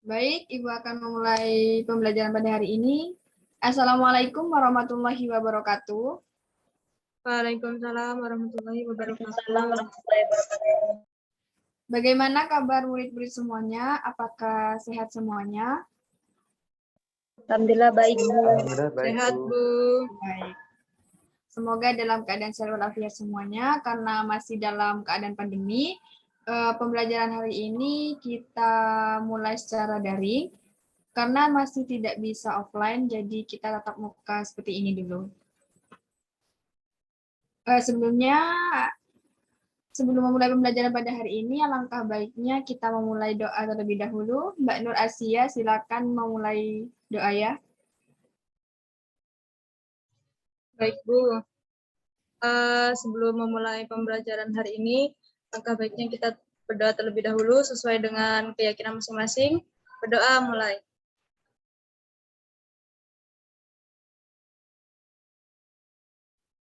Baik, Ibu akan memulai pembelajaran pada hari ini. Assalamualaikum warahmatullahi wabarakatuh. Waalaikumsalam warahmatullahi wabarakatuh. Bagaimana kabar murid-murid semuanya? Apakah sehat semuanya? Alhamdulillah baik, Bu. Alhamdulillah baik, Sehat, Bu. Bu. Baik. Semoga dalam keadaan sehat walafiat semuanya, karena masih dalam keadaan pandemi. Pembelajaran hari ini kita mulai secara daring, karena masih tidak bisa offline, jadi kita tatap muka seperti ini dulu. Sebelum memulai pembelajaran pada hari ini, alangkah baiknya kita memulai doa terlebih dahulu. Mbak Nur Asia, silakan memulai doa ya. Baik, Bu. Sebelum memulai pembelajaran hari ini, langkah baiknya kita berdoa terlebih dahulu sesuai dengan keyakinan masing-masing. Berdoa mulai.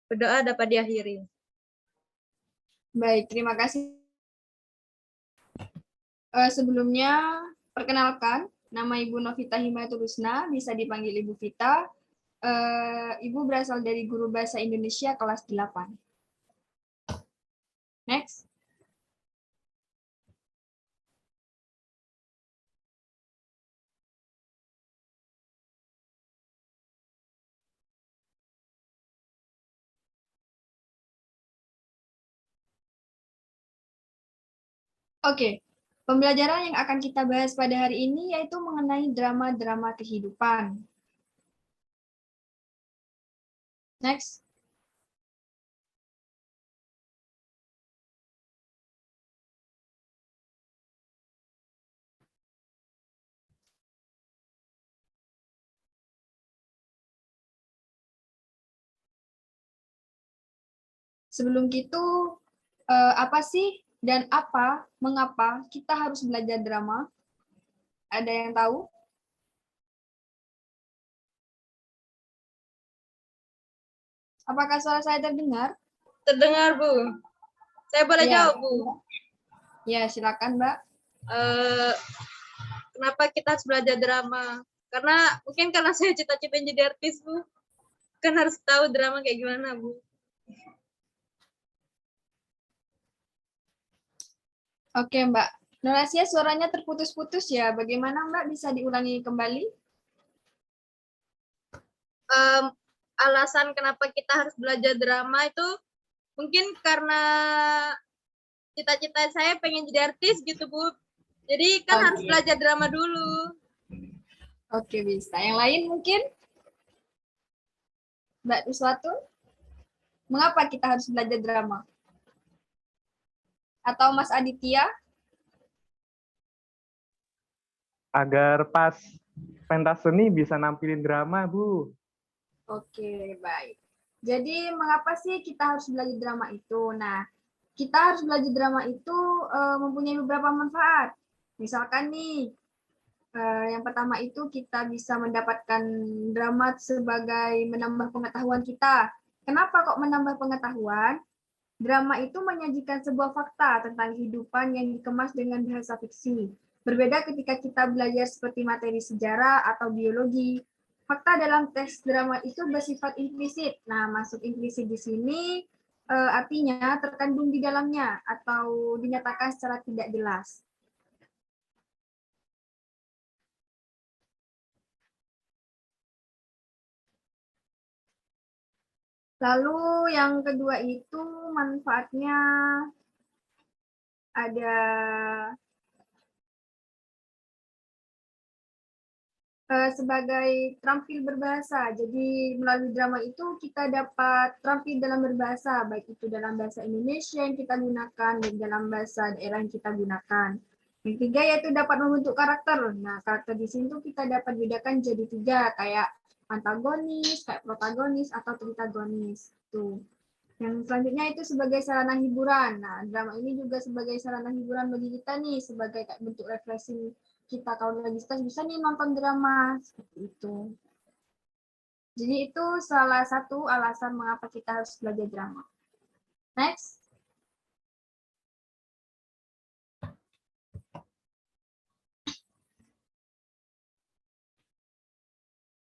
Berdoa dapat diakhiri. Baik, terima kasih. Sebelumnya, perkenalkan, nama Ibu Novita Himayatul Husna, bisa dipanggil Ibu Vita. Ibu berasal dari Guru Bahasa Indonesia kelas 8. Next. Oke, pembelajaran yang akan kita bahas pada hari ini yaitu mengenai drama-drama kehidupan. Next. Sebelum itu, apa sih dan mengapa kita harus belajar drama? Ada yang tahu? Apakah suara saya terdengar? Terdengar, Bu. Saya boleh Ya. jawab, Bu? Ya, silakan, Mbak. Kenapa kita harus belajar drama? Karena saya cita-cita jadi artis, Bu. Kan harus tahu drama kayak gimana, Bu. Oke, Mbak. Nurasia, suaranya terputus-putus ya. Bagaimana, Mbak? Bisa diulangi kembali? Alasan kenapa kita harus belajar drama itu mungkin karena cita-cita saya pengen jadi artis gitu, Bu. Jadi kan harus belajar drama dulu. Oke, bisa. Yang lain mungkin? Mbak Uswatu? Mengapa kita harus belajar drama? Atau Mas Aditya? Agar pas pentas seni bisa nampilin drama, Bu. Oke, baik. Jadi, mengapa sih kita harus belajar drama itu? Nah, kita harus belajar drama itu mempunyai beberapa manfaat. Misalkan nih, yang pertama itu kita bisa mendapatkan drama sebagai menambah pengetahuan kita. Kenapa kok menambah pengetahuan? Drama itu menyajikan sebuah fakta tentang kehidupan yang dikemas dengan bahasa fiksi. Berbeda ketika kita belajar seperti materi sejarah atau biologi. Fakta dalam teks drama itu bersifat implisit. Nah, masuk implisit di sini artinya terkandung di dalamnya atau dinyatakan secara tidak jelas. Lalu yang kedua itu manfaatnya ada sebagai terampil berbahasa. Jadi melalui drama itu kita dapat terampil dalam berbahasa, baik itu dalam bahasa Indonesia yang kita gunakan dan dalam bahasa daerah yang kita gunakan. Yang ketiga yaitu dapat membentuk karakter. Nah, karakter di sini tuh kita dapat bedakan jadi 3, kayak antagonis, kayak protagonis, atau tritagonis. Tuh. Yang selanjutnya itu sebagai sarana hiburan. Nah, drama ini juga sebagai sarana hiburan bagi kita nih, sebagai bentuk refreshing kita kalau lagi stres bisa nih nonton drama seperti itu. Jadi itu salah satu alasan mengapa kita harus belajar drama. Next.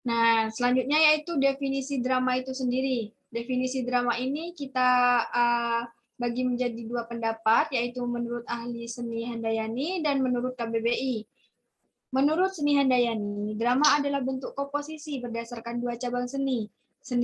Nah, selanjutnya yaitu definisi drama itu sendiri. Definisi drama ini kita bagi menjadi dua pendapat, yaitu menurut ahli seni Handayani dan menurut KBBI. Menurut seni Handayani, drama adalah bentuk komposisi berdasarkan dua cabang seni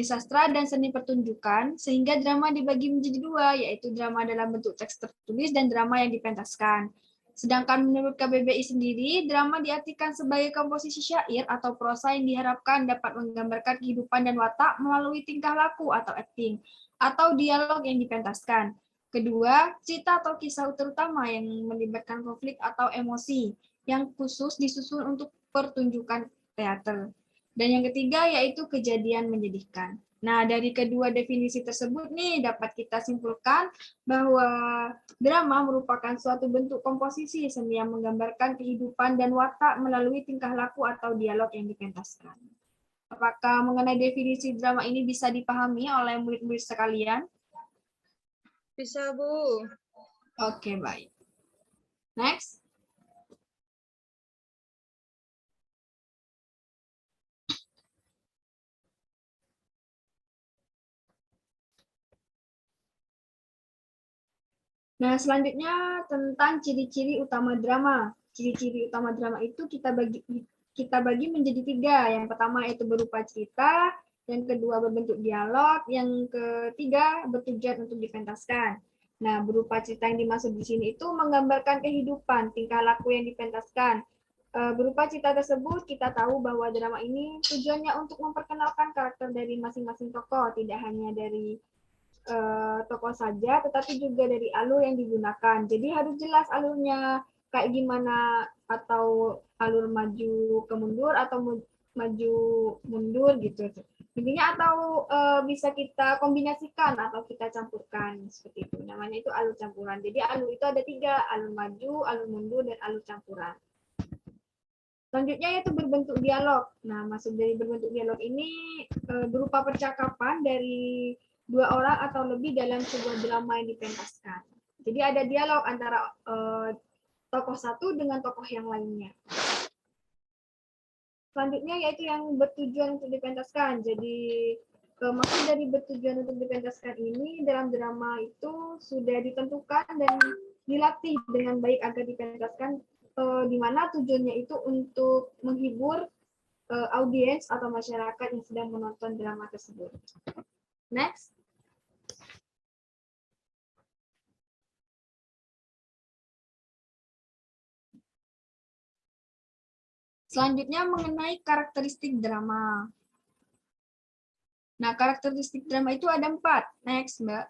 sastra dan seni pertunjukan, sehingga drama dibagi menjadi dua, yaitu drama dalam bentuk teks tertulis dan drama yang dipentaskan. Sedangkan menurut KBBI sendiri, drama diartikan sebagai komposisi syair atau prosa yang diharapkan dapat menggambarkan kehidupan dan watak melalui tingkah laku atau acting, atau dialog yang dipentaskan. Kedua, cerita atau kisah terutama yang melibatkan konflik atau emosi, yang khusus disusun untuk pertunjukan teater. Dan yang ketiga yaitu kejadian menyedihkan. Nah, dari kedua definisi tersebut nih dapat kita simpulkan bahwa drama merupakan suatu bentuk komposisi seni yang menggambarkan kehidupan dan watak melalui tingkah laku atau dialog yang dipentaskan. Apakah mengenai definisi drama ini bisa dipahami oleh murid-murid sekalian? Bisa, Bu. Oke, baik. Next. Nah, selanjutnya tentang ciri-ciri utama drama. Ciri-ciri utama drama itu kita bagi menjadi tiga. Yang pertama itu berupa cerita, yang kedua berbentuk dialog, yang ketiga bertujuan untuk dipentaskan. Nah, berupa cerita yang dimaksud di sini itu menggambarkan kehidupan, tingkah laku yang dipentaskan. Berupa cerita tersebut, kita tahu bahwa drama ini tujuannya untuk memperkenalkan karakter dari masing-masing tokoh, tidak hanya dari tokoh saja, tetapi juga dari alur yang digunakan. Jadi harus jelas alurnya kayak gimana, atau alur maju ke mundur atau maju mundur gitu. Intinya atau bisa kita kombinasikan atau kita campurkan seperti itu. Namanya itu alur campuran. Jadi alur itu ada tiga, alur maju, alur mundur, dan alur campuran. Selanjutnya yaitu berbentuk dialog. Nah, maksud dari berbentuk dialog ini berupa percakapan dari dua orang atau lebih dalam sebuah drama yang dipentaskan. Jadi ada dialog antara tokoh satu dengan tokoh yang lainnya. Selanjutnya yaitu yang bertujuan untuk dipentaskan. Jadi maksud dari bertujuan untuk dipentaskan ini dalam drama itu sudah ditentukan dan dilatih dengan baik agar dipentaskan, di mana tujuannya itu untuk menghibur audiens atau masyarakat yang sedang menonton drama tersebut. Next. Selanjutnya mengenai karakteristik drama. Nah, karakteristik drama itu ada 4. Next, Mbak.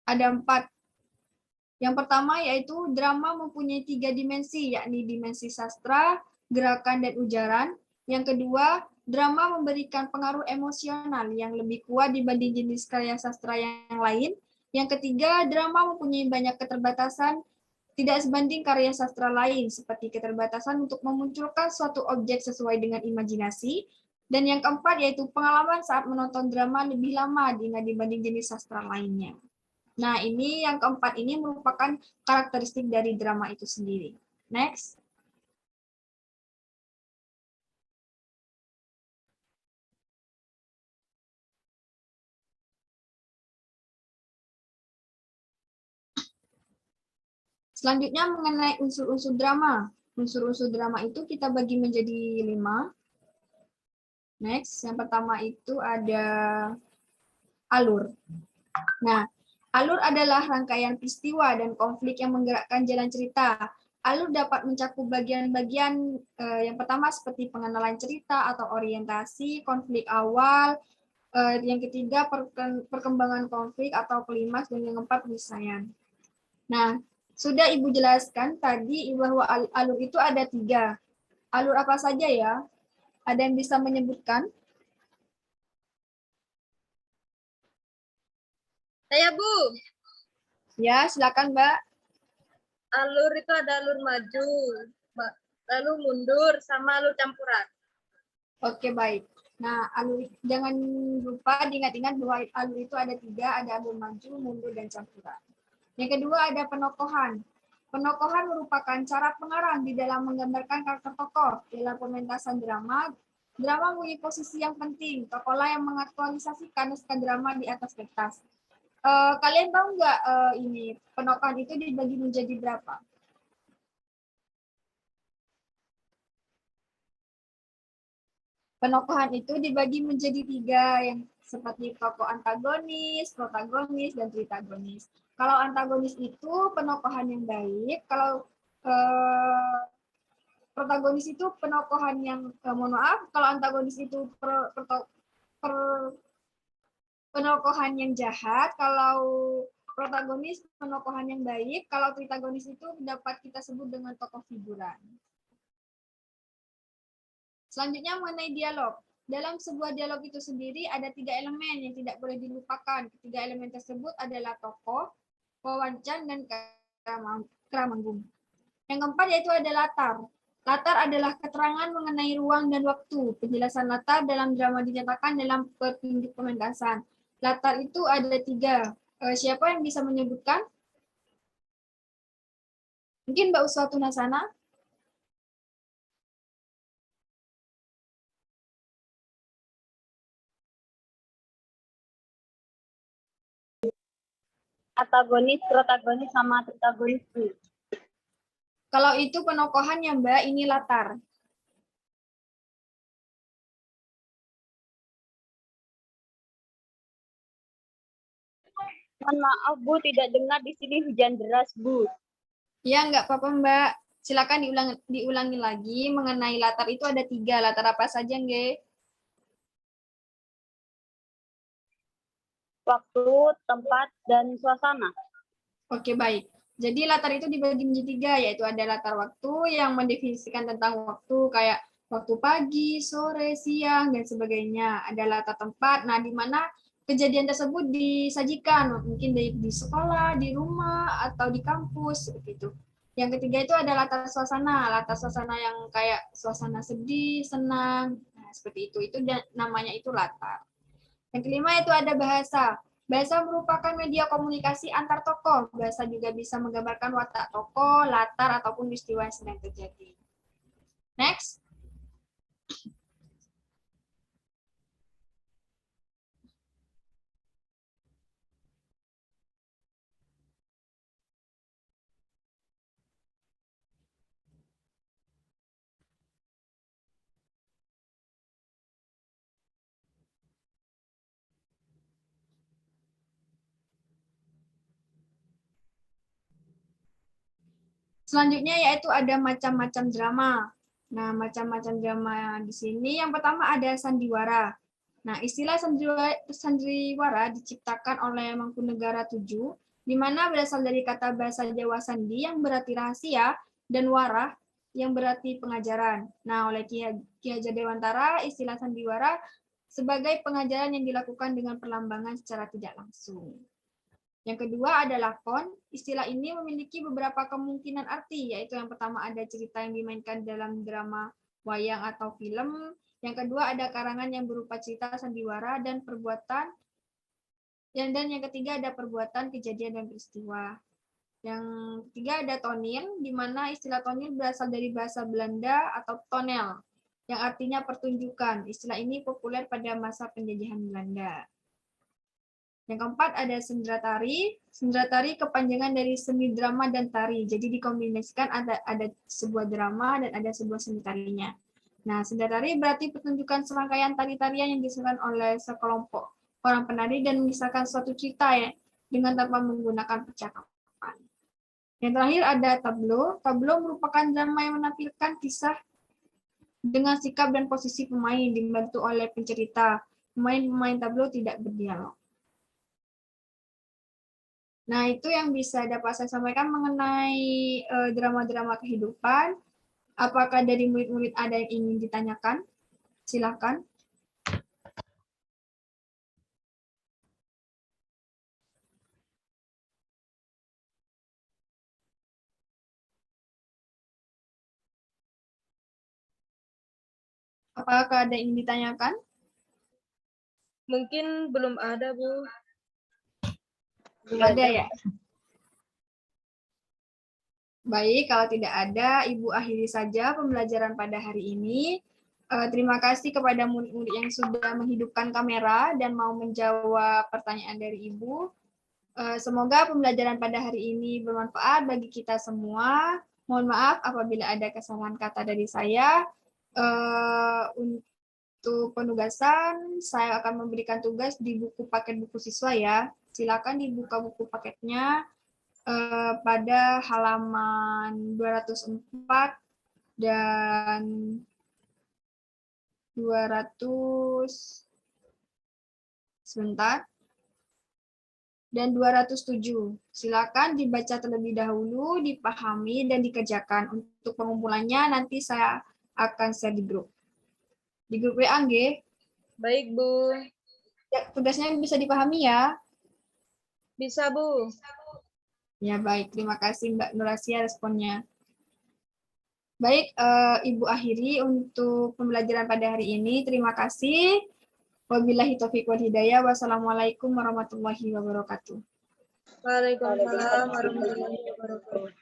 Ada 4. Yang pertama yaitu drama mempunyai 3 dimensi, yakni dimensi sastra, gerakan, dan ujaran. Yang kedua, drama memberikan pengaruh emosional yang lebih kuat dibanding jenis karya sastra yang lain. Yang ketiga, drama mempunyai banyak keterbatasan, tidak sebanding karya sastra lain, seperti keterbatasan untuk memunculkan suatu objek sesuai dengan imajinasi. Dan yang keempat yaitu pengalaman saat menonton drama lebih lama dibanding jenis sastra lainnya. Nah, ini yang keempat ini merupakan karakteristik dari drama itu sendiri. Next. Selanjutnya mengenai unsur-unsur drama. Unsur-unsur drama itu kita bagi menjadi 5. Next, yang pertama itu ada alur. Nah, alur adalah rangkaian peristiwa dan konflik yang menggerakkan jalan cerita. Alur dapat mencakup bagian-bagian yang pertama seperti pengenalan cerita atau orientasi, konflik awal, yang ketiga perkembangan konflik atau klimaks, dan yang keempat penyelesaian. Nah, sudah Ibu jelaskan tadi bahwa alur itu ada 3. Alur apa saja ya? Ada yang bisa menyebutkan? Saya, Bu. Ya, silakan Mbak. Alur itu ada alur maju, lalu mundur, sama alur campuran. Oke, baik. Nah, alur jangan lupa diingat-ingat bahwa alur itu ada 3, ada alur maju, mundur, dan campuran. Yang kedua ada penokohan. Penokohan merupakan cara pengarang di dalam menggambarkan karakter tokoh. Dalam pementasan drama, drama mempunyai posisi yang penting. Tokohlah yang mengaktualisasikan naskah drama di atas kertas. Kalian tahu nggak ini penokohan itu dibagi menjadi berapa? Penokohan itu dibagi menjadi 3, yang seperti tokoh antagonis, protagonis, dan tritagonis. Kalau antagonis itu penokohan yang baik, kalau protagonis itu penokohan yang, mohon maaf, kalau antagonis itu penokohan yang jahat, kalau protagonis penokohan yang baik, kalau tritagonis itu dapat kita sebut dengan tokoh figuran. Selanjutnya mengenai dialog. Dalam sebuah dialog itu sendiri ada 3 elemen yang tidak boleh dilupakan. Ketiga elemen tersebut adalah tokoh, wawancan, dan keramanggung. Yang keempat yaitu ada latar. Latar adalah keterangan mengenai ruang dan waktu. Penjelasan latar dalam drama dinyatakan dalam petunjuk pementasan. Latar itu ada 3. Siapa yang bisa menyebutkan? Mungkin Mbak Uswatu Nasana? Antagonis, protagonis, sama tritagonis. Kalau itu penokohan ya Mbak, ini latar. Mohon maaf Bu, tidak dengar di sini hujan deras Bu. Ya, nggak apa-apa Mbak. Silakan diulangi lagi mengenai latar itu ada 3. Latar apa saja, nggih? Waktu, tempat, dan suasana. Oke, baik. Jadi latar itu dibagi menjadi 3, yaitu ada latar waktu yang mendefinisikan tentang waktu, kayak waktu pagi, sore, siang, dan sebagainya. Ada latar tempat, nah di mana kejadian tersebut disajikan, mungkin di sekolah, di rumah, atau di kampus, seperti itu. Yang ketiga itu ada latar suasana yang kayak suasana sedih, senang, nah, seperti itu. Itu namanya itu latar. Yang kelima itu ada bahasa. Bahasa merupakan media komunikasi antar tokoh. Bahasa juga bisa menggambarkan watak tokoh, latar, ataupun peristiwa yang sedang terjadi. Next. Selanjutnya yaitu ada macam-macam drama. Nah, macam-macam drama di sini yang pertama ada sandiwara. Nah, istilah sandiwara diciptakan oleh Mangkunegara VII, di mana berasal dari kata bahasa Jawa sandi yang berarti rahasia dan wara yang berarti pengajaran. Nah, oleh Ki Hajar Dewantara, istilah sandiwara sebagai pengajaran yang dilakukan dengan perlambangan secara tidak langsung. Yang kedua ada lakon. Istilah ini memiliki beberapa kemungkinan arti, yaitu yang pertama ada cerita yang dimainkan dalam drama, wayang, atau film. Yang kedua ada karangan yang berupa cerita sandiwara dan perbuatan. Dan yang ketiga ada perbuatan, kejadian, dan peristiwa. Yang ketiga ada tonil, di mana istilah tonil berasal dari bahasa Belanda atau tonel, yang artinya pertunjukan. Istilah ini populer pada masa penjajahan Belanda. Yang keempat ada sendratari. Sendratari kepanjangan dari seni drama dan tari. Jadi dikombinasikan ada sebuah drama dan ada sebuah seni tarinya. Nah, sendratari berarti pertunjukan serangkaian tari-tarian yang disesuaikan oleh sekelompok orang penari dan mengisahkan suatu cerita ya, dengan tanpa menggunakan percakapan. Yang terakhir ada tableau. Tableau merupakan drama yang menampilkan kisah dengan sikap dan posisi pemain dibantu oleh pencerita. Pemain tableau tidak berdialog. Nah, itu yang bisa dapat saya sampaikan mengenai drama-drama kehidupan. Apakah dari murid-murid ada yang ingin ditanyakan? Silakan. Apakah ada yang ingin ditanyakan? Mungkin belum ada, Bu. Belum ada ya? Baik, kalau tidak ada, Ibu akhiri saja pembelajaran pada hari ini. Terima kasih kepada murid-murid yang sudah menghidupkan kamera dan mau menjawab pertanyaan dari Ibu. Semoga pembelajaran pada hari ini bermanfaat bagi kita semua. Mohon maaf apabila ada kesalahan kata dari saya. Untuk penugasan, saya akan memberikan tugas di buku paket buku siswa ya. Silakan dibuka buku paketnya pada halaman 204 dan 200 sebentar dan 207. Silakan dibaca terlebih dahulu, dipahami dan dikerjakan. Untuk pengumpulannya nanti saya akan share di grup. Di grup WA nggih. Baik, Bu. Ya, tugasnya bisa dipahami ya. Bisa, Bu. Ya, baik. Terima kasih Mbak Nurasia responnya. Baik, Ibu akhiri untuk pembelajaran pada hari ini. Terima kasih. Wabillahi taufiq wal hidayah. Wassalamualaikum warahmatullahi wabarakatuh. Waalaikumsalam warahmatullahi wabarakatuh.